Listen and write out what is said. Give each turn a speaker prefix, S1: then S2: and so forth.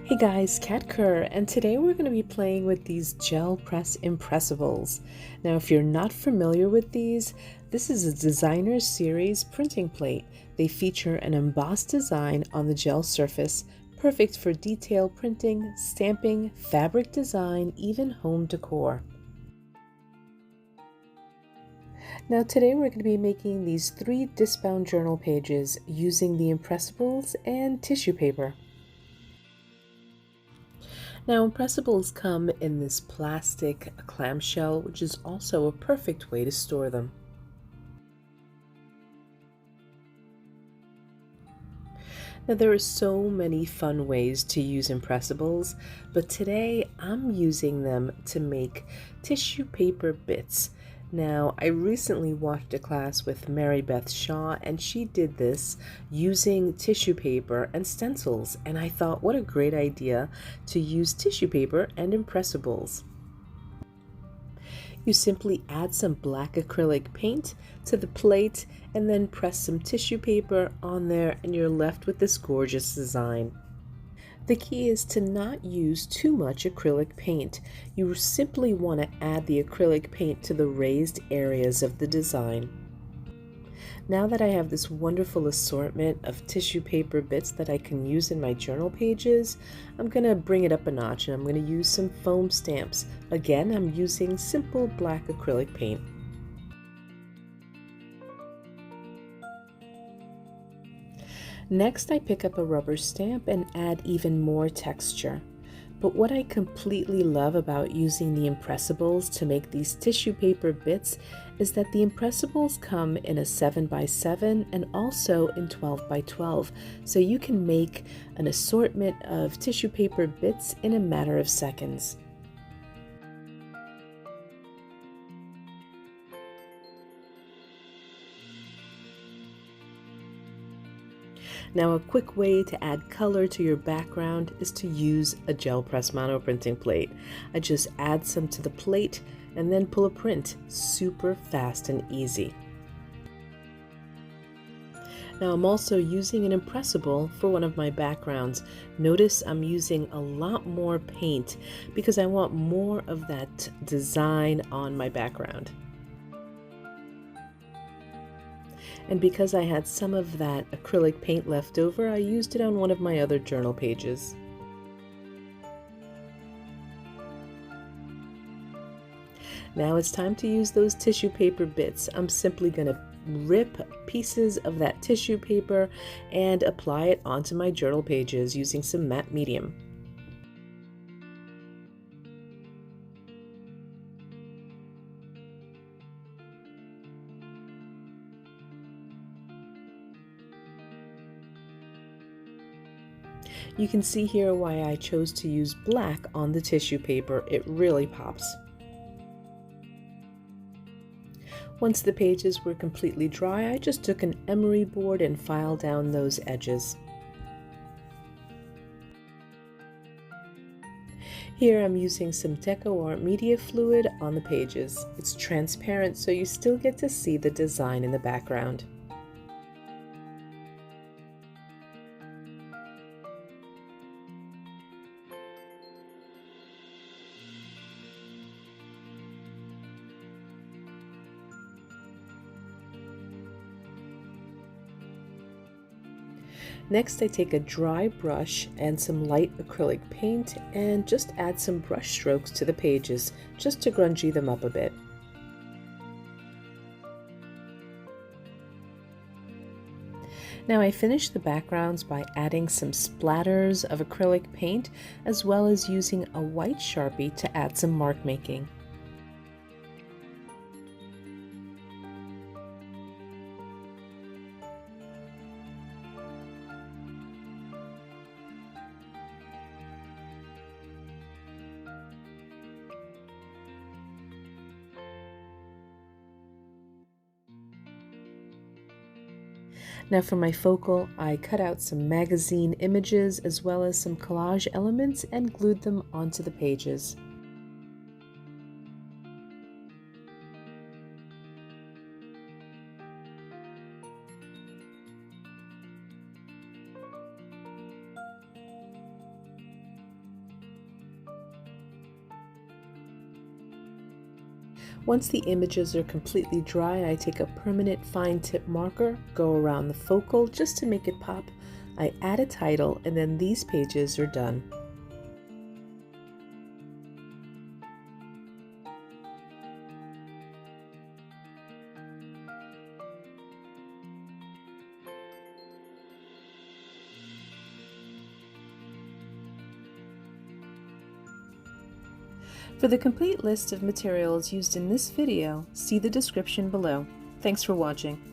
S1: Hey guys, Kat Kerr, and today we're going to be playing with these gel press impressibles. Now, if you're not familiar with these, this is a designer series printing plate. They feature an embossed design on the gel surface, perfect for detail printing, stamping, fabric design, even home decor. Now today we're going to be making these 3 disc-bound journal pages using the impressibles and tissue paper. Now, impressibles come in this plastic clamshell, which is also a perfect way to store them. Now, there are so many fun ways to use impressibles, but today I'm using them to make tissue paper bits. Now, I recently watched a class with Mary Beth Shaw, and she did this using tissue paper and stencils, and I thought, what a great idea to use tissue paper and impressibles. You simply add some black acrylic paint to the plate and then press some tissue paper on there, and you're left with this gorgeous design. The key is to not use too much acrylic paint. You simply want to add the acrylic paint to the raised areas of the design. Now that I have this wonderful assortment of tissue paper bits that I can use in my journal pages, I'm going to bring it up a notch and I'm going to use some foam stamps. Again, I'm using simple black acrylic paint. Next, I pick up a rubber stamp and add even more texture. But what I completely love about using the impressibles to make these tissue paper bits is that the impressibles come in a 7x7 and also in 12x12, so you can make an assortment of tissue paper bits in a matter of seconds. Now, a quick way to add color to your background is to use a gel press mono printing plate. I just add some to the plate and then pull a print. Super fast and easy. Now I'm also using an impressible for one of my backgrounds. Notice I'm using a lot more paint because I want more of that design on my background. And because I had some of that acrylic paint left over, I used it on one of my other journal pages. Now it's time to use those tissue paper bits. I'm simply going to rip pieces of that tissue paper and apply it onto my journal pages using some matte medium. You can see here why I chose to use black on the tissue paper. It really pops. Once the pages were completely dry, I just took an emery board and filed down those edges. Here I'm using some Deco art media fluid on the pages. It's transparent, so you still get to see the design in the background. Next, I take a dry brush and some light acrylic paint and just add some brush strokes to the pages just to grungy them up a bit. Now I finish the backgrounds by adding some splatters of acrylic paint as well as using a white Sharpie to add some mark making. Now for my focal, I cut out some magazine images as well as some collage elements and glued them onto the pages. Once the images are completely dry, I take a permanent fine tip marker, go around the focal just to make it pop. I add a title, and then these pages are done. For the complete list of materials used in this video, see the description below. Thanks for watching.